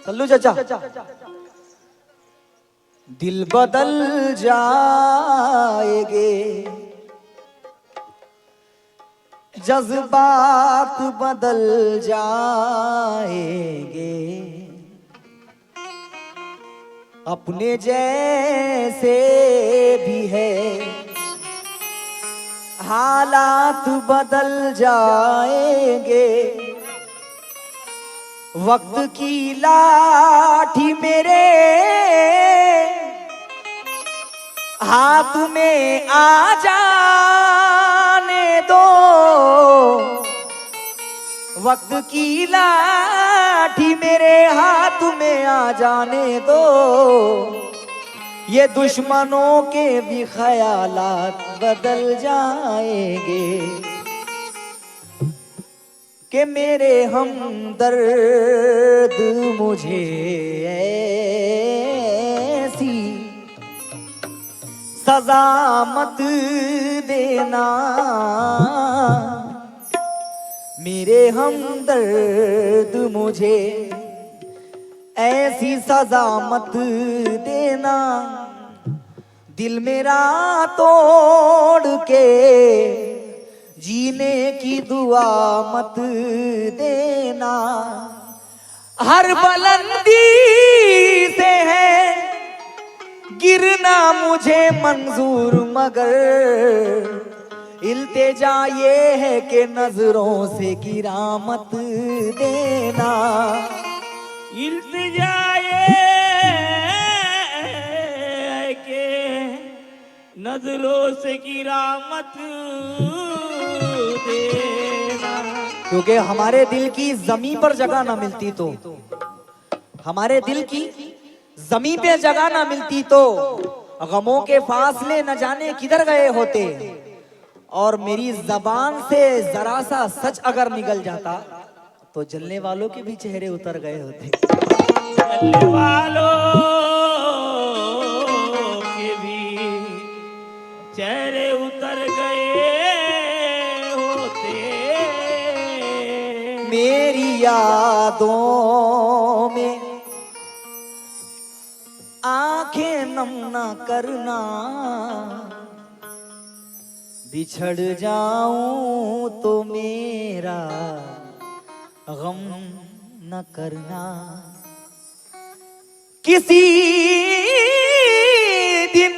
सल्लू चाचा। दिल बदल जाएंगे, जज्बात बदल जाएंगे, अपने जैसे भी है हालात बदल जाएंगे। वक्त की लाठी मेरे हाथ में आ जाने दो, वक्त की लाठी मेरे हाथ में आ जाने दो। ये दुश्मनों के भी ख्यालात बदल जाएंगे कि मेरे हमदर्द मुझे ऐसी सजा मत देना, मेरे हमदर्द मुझे ऐसी सजा मत देना। दिल मेरा तोड़ के जीने की दुआ मत देना। हर बुलंदी से है गिरना मुझे मंजूर, मगर इल्तिजा ये है कि नजरों से गिरा मत देना। इल्तिजा ये है कि नजरों से गिरा मत देना। क्योंकि हमारे दिल की जमीन पर जगह ना मिलती तो, हमारे दिल की जमीन पे जगह ना मिलती तो गमों के फासले न जाने किधर गए होते। और मेरी जबान से जरा सा सच अगर निकल जाता तो जलने वालों के भी चेहरे उतर गए होते। जलने वालों के भी चेहरे उतर गए होते। मेरी यादों में आंखें नम ना करना, बिछड़ जाऊं तो मेरा गम न करना। किसी दिन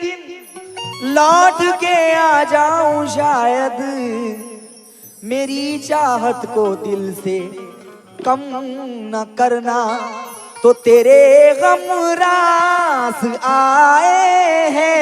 लौट के आ जाऊं शायद, मेरी चाहत को दिल से कम न करना। तो तेरे गम रास आए हैं,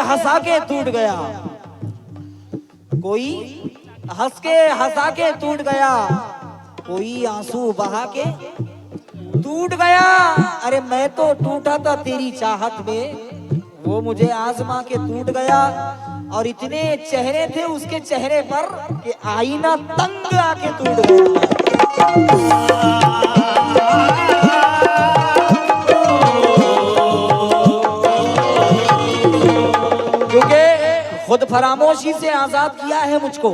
हंसा के टूट गया, कोई हंस के हंसा के टूट गया, कोई आंसू बहा के टूट गया। अरे मैं तो टूटा था तेरी चाहत में, वो मुझे आजमा के टूट गया। और इतने चेहरे थे उसके चेहरे पर कि आईना तंग आके टूट गया। खुद फरामोशी से आजाद किया है मुझको,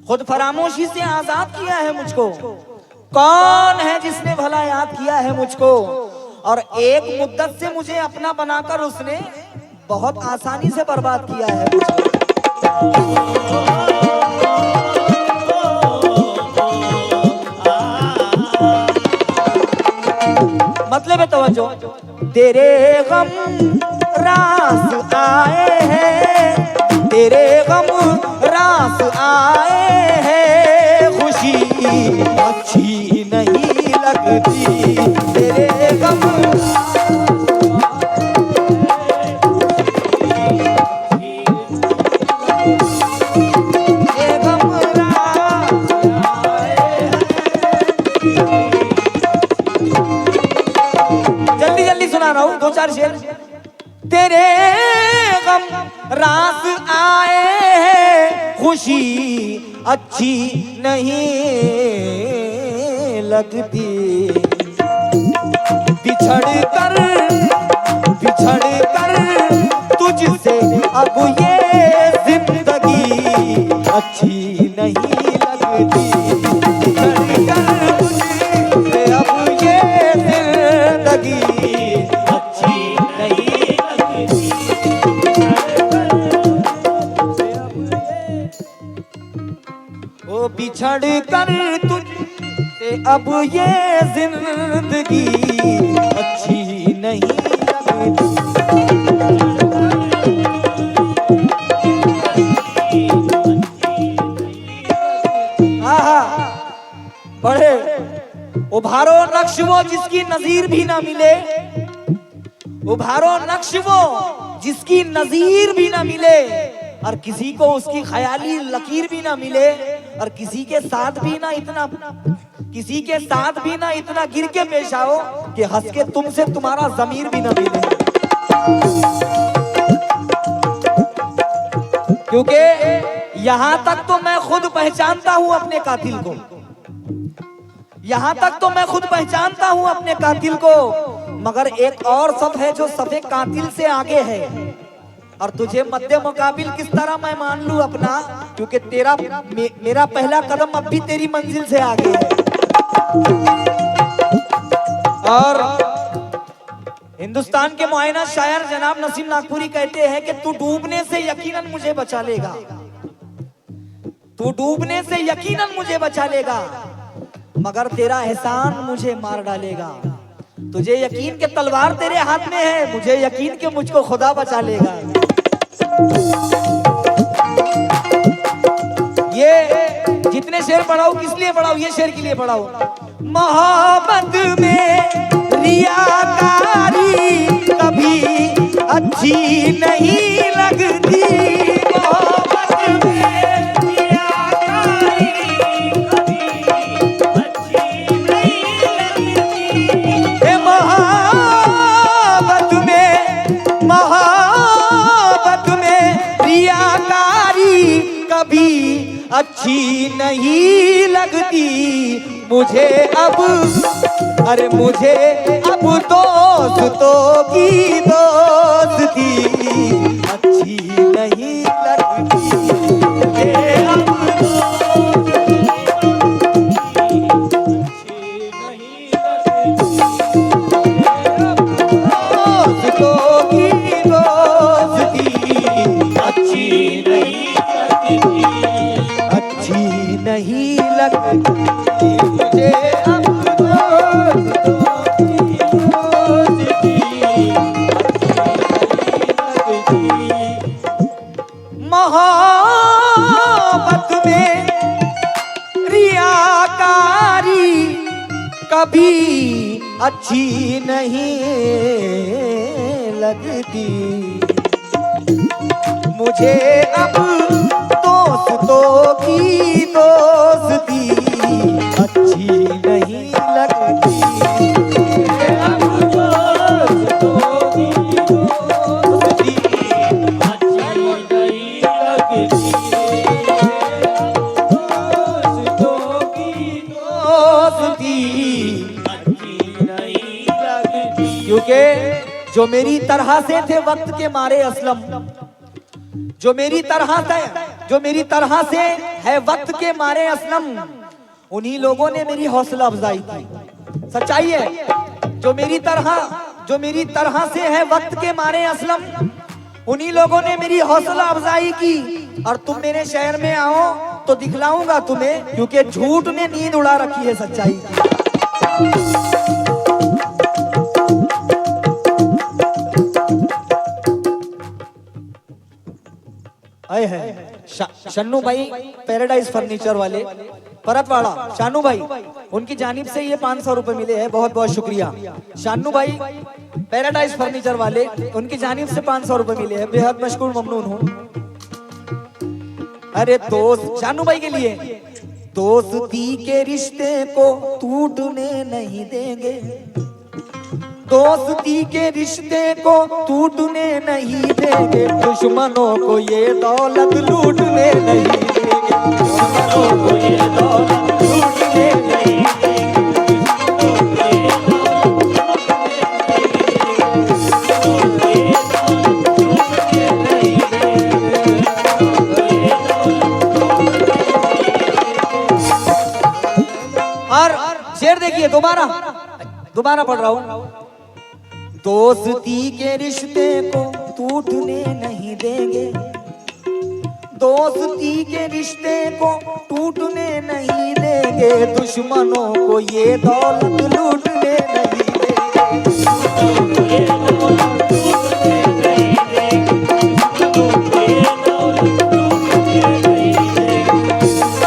खुद फरामोशी से आजाद किया है मुझको। कौन है जिसने भला याद किया है मुझको? और एक मुद्दत से मुझे अपना बनाकर उसने बहुत आसानी से बर्बाद किया है मुझको। मतलब है तवज्जो। तेरे गम रास आए हैं, तेरे गम रास आए हैं, खुशी अच्छी नहीं लगती, तेरे गम रहा हूं, दो चार शेर। तेरे गम रास आए हैं, खुशी अच्छी नहीं लगती, बिछड़ कर तुझसे अब ये जिंदगी अच्छी नहीं लगती, बिछड़ कर तुझसे अब ये जिंदगी बिछड़ कर तुझसे अब ये जिंदगी अच्छी नहीं लगती। बड़े उभारो नक्श वो जिसकी नजीर भी ना मिले, उभारो नक्श वो जिसकी नजीर भी ना मिले, और किसी को उसकी ख्याली लकीर भी ना मिले, और किसी के साथ भी ना इतना गिर के पेश आओ कि हंस के तुमसे तुम्हारा जमीर भी ना मिले। क्योंकि यहां तक तो मैं खुद पहचानता हूं अपने कातिल को, यहां तक तो मैं खुद पहचानता हूं अपने कातिल को, मगर एक और सब है जो सफे कातिल से आगे है, और तुझे मध्य मुकाबिल किस तरह मैं मान लूं अपना, क्योंकि तेरा मेरा पहला कदम अब भी तेरी मंजिल से आगे है। और हिंदुस्तान के मुआयना शायर जनाब नसीम नागपुरी कहते हैं कि तू डूबने से यकीनन मुझे बचा लेगा, तू डूबने से यकीनन मुझे बचा लेगा, मगर तेरा एहसान मुझे मार डालेगा। तुझे यकीन के तलवार तेरे हाथ में है, मुझे यकीन के मुझको खुदा बचा लेगा। ये जितने शेर पढ़ाऊं किस लिए पढ़ाऊं? ये शेर के लिए पढ़ाऊं। मोहब्बत में रियाकारी कभी अच्छी नहीं लगती, मोहब्बत में रियाकारी कभी अच्छी नहीं लगती, मोहब्बत में रियाकारी कभी अच्छी नहीं लगती, मुझे अब दोस्तों की दोस्ती अच्छी नहीं लगती, मुझे अब दोस्तों की दोस्ती अच्छी नहीं लगती, मुझे अब मोहब्बत में रियाकारी कभी अच्छी नहीं लगती, मुझे अब दोस्तों की दोस्ती अच्छी नहीं लगती, अब दोस्तों की दोस्ती अच्छी नहीं लगती, दोस्तों की दोस्ती अच्छी नहीं लगती। क्योंकि जो मेरी तरह से थे वक्त के मारे असलम, जो मेरी तरह से है वक्त के मारे असलम, उन्हीं लोगों ने मेरी हौसला अफजाई की। सच्चाई है, जो मेरी तरह से है वक्त के मारे असलम, उन्हीं लोगों ने मेरी हौसला अफजाई की। और तुम मेरे शहर में आओ तो दिखलाऊंगा तुम्हें, क्योंकि झूठ ने नींद उड़ा रखी है सच्चाई की। शन्नू भाई पैराडाइज फर्नीचर वाले परतवाड़ा, शानू भाई, उनकी जानिब से ये 500 रुपए मिले हैं, बहुत बहुत शुक्रिया। शानू भाई पैराडाइज फर्नीचर वाले, उनकी जानिब से 500 रुपए मिले हैं, बेहद मशकूर ममनून हूँ। अरे दोस्त, शानू भाई के लिए, दोस्ती के रिश्ते को टूटने नहीं देंगे, दोस्ती के रिश्ते को टूटने नहीं देंगे, दुश्मनों को ये दौलत लूटने नहीं देंगे, दुश्मनों को ये दौलत लूटने नहीं और शेर देखिए, दोबारा पढ़ रहा हूं। दोस्ती के रिश्ते को टूटने नहीं देंगे, दोस्ती के रिश्ते को टूटने नहीं देंगे, दुश्मनों को ये दौलत लूटने नहीं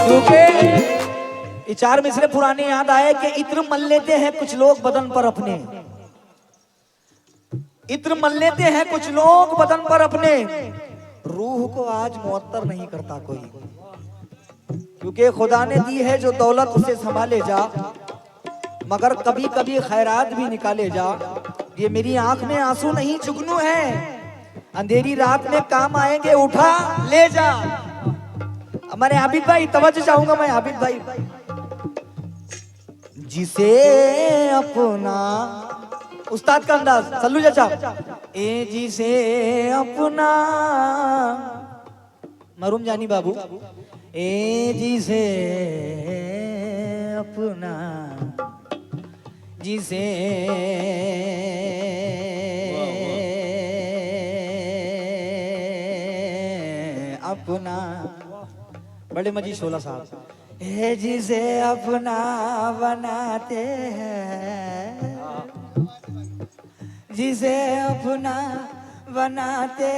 क्योंकि चार मिसरे पुराने याद आए कि इत्र मल लेते हैं कुछ लोग बदन पर अपने, इत्र मल लेते हैं कुछ लोग बदन पर अपने, रूह को आज मुअत्तर नहीं करता कोई, क्योंकि खुदा ने दी है जो दौलत उसे संभाले जा, मगर कभी कभी खैरात भी निकाले जा। ये मेरी आंख में आंसू नहीं जुगनू है, अंधेरी रात में काम आएंगे, उठा ले जा। हमारे आबिद भाई, तवज्जो चाहूंगा मैं, आबिद भाई, जिसे अपना, उस्ताद का अंदाज, सल्लू चाचा, ए जिसे अपना, मरूम जानी बाबू, ए जिसे अपना, जिसे अपना, बड़े मजी शोला साहब, ए जिसे अपना बनाते हैं, जिसे अपना बनाते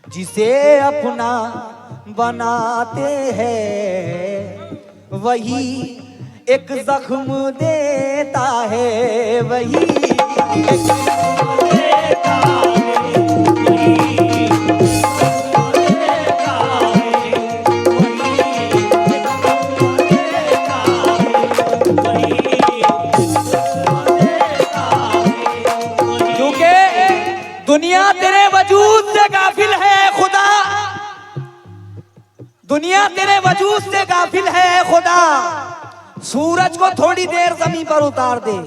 जिसे अपना बनाते हैं, वही एक जख्म देता है, वही एक जख्म देता है, दुनिया तेरे वजूद से गाफिल है खुदा, दुनिया तेरे वजूद से गाफिल है खुदा, सूरज को थोड़ी देर जमीन पर उतार दे,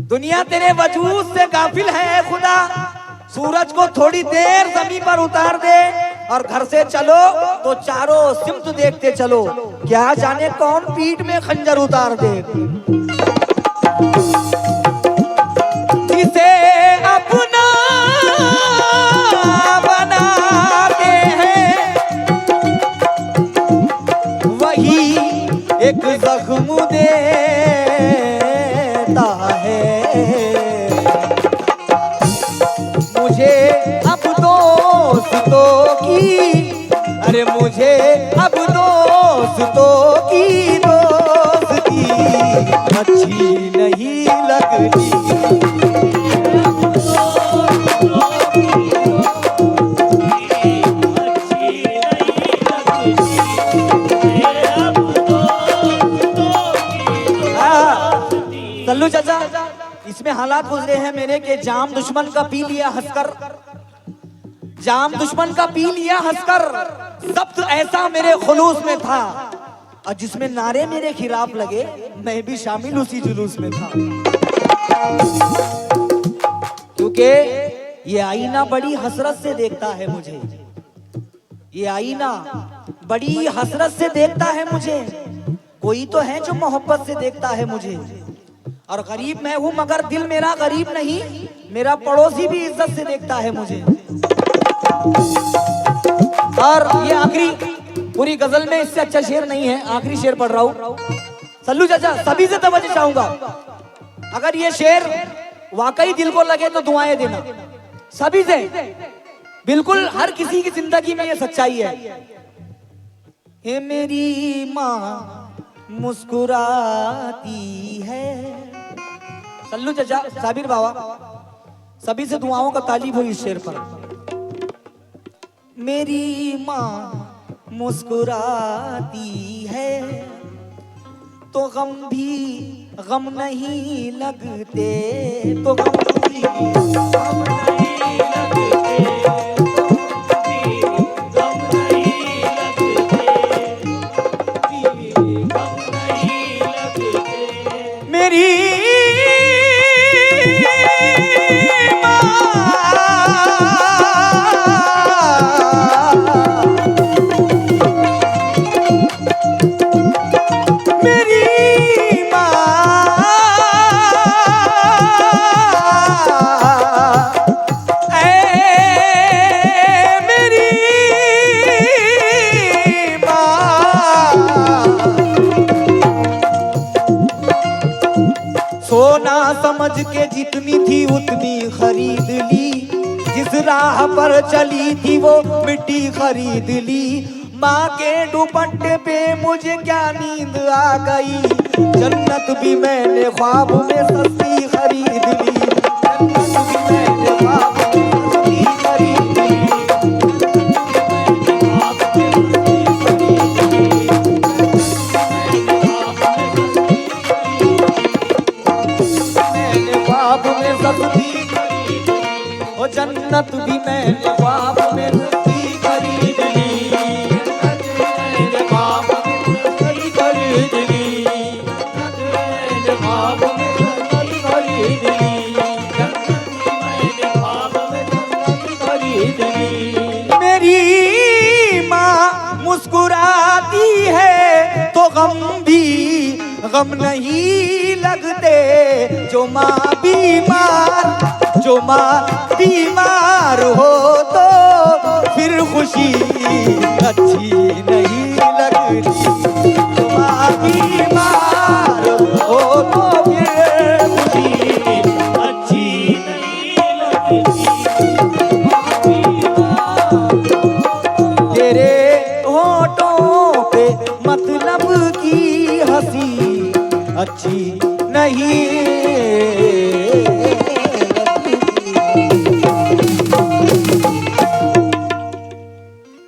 दुनिया तेरे वजूद से गाफिल है खुदा, सूरज को थोड़ी देर जमीन पर उतार दे, और घर से चलो तो चारों सिमत देखते चलो, क्या जाने कौन पीठ में खंजर उतार दे। जिसे अपना बनाते हैं, वही एक जख्म देता है, मुझे अब दोस्तों की, अरे मुझे अब दोस्तों की दोस्ती अच्छी नहीं लगती, सल्लू चाचा, इसमें हालात गुजरे हैं मेरे के जाम दुश्मन का पी लिया हंसकर, जाम दुश्मन का पी लिया हंसकर, जब्त ऐसा मेरे खुलूस में था, और जिसमें नारे मेरे खिलाफ लगे मैं भी शामिल उसी जुलूस में था, क्योंकि ये आईना बड़ी हसरत से देखता है मुझे, ये आईना बड़ी हसरत से देखता है मुझे, कोई तो है जो मोहब्बत से देखता है मुझे, और गरीब मैं हूं मगर दिल मेरा गरीब नहीं, मेरा पड़ोसी भी इज्जत से देखता है मुझे। और ये आखिरी, पूरी गजल में इससे अच्छा शेर नहीं है, आखिरी शेर पढ़ रहा हूं। सल्लू चाचा, सभी से तवज्जो चाहूंगा, अगर ये शेर वाकई दिल को लगे तो दुआएं देना सभी से, बिल्कुल हर किसी की जिंदगी में ये सच्चाई है। हे मेरी माँ मुस्कुराती है। सल्लू चाचा, साबिर बाबा, सभी से दुआओं का तालीब हो इस शेर पर। मेरी माँ मुस्कुराती है तो गम भी गम नहीं लगते, तो गम भी गम नहीं लगते, गम नहीं लगते, गम नहीं लगते। मेरी सोना समझ के जितनी थी उतनी खरीद ली, जिस राह पर चली थी वो मिट्टी खरीद ली। माँ के दुपट्टे पे मुझे क्या नींद आ गई, जन्नत भी मैंने ख्वाब में सस्ती खरीद ली, जन्नत भी मैंने ख्वाब में सस्ती खरीद ली, ओ जन्नत भी मैंने ख्वाब में सस्ती खरीद ली, मैंने ख्वाब में सस्ती खरीद ली, मैंने ख्वाब में सस्ती खरीद ली, मैंने ख्वाब में सस्ती खरीद ली। मेरी माँ मुस्कुराती है तो गम भी गम नहीं लगते, जो माँ बीमार हो तो फिर खुशी अच्छी नहीं लगती, जो माँ बीमार हो तो फिर खुशी अच्छी नहीं लगती। तेरे होठों पे मतलब की हंसी अच्छी नहीं